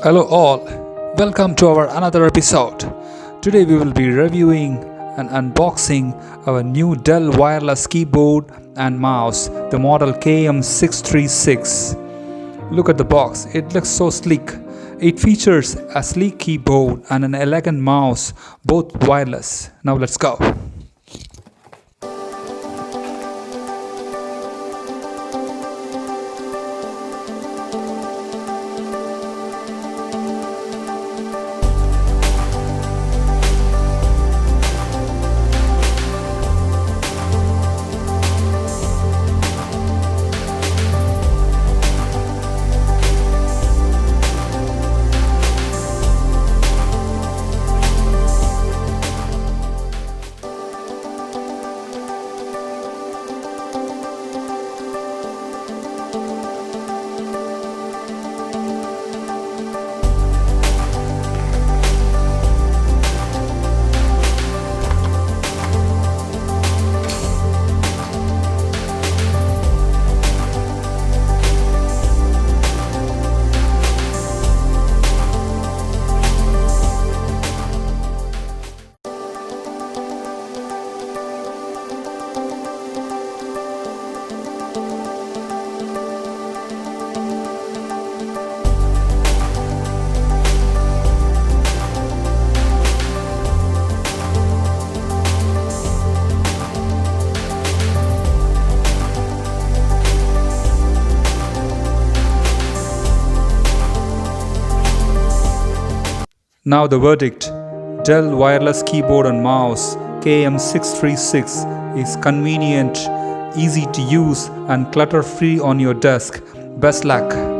Hello all, welcome to our another episode. Today we will be reviewing and unboxing our new Dell wireless keyboard and mouse, the model KM636. Look at the box, it looks so sleek. It features a sleek keyboard and an elegant mouse, both wireless. Now let's go. Now the verdict. Dell wireless keyboard and mouse KM636 is convenient, easy to use and clutter-free on your desk. Best luck.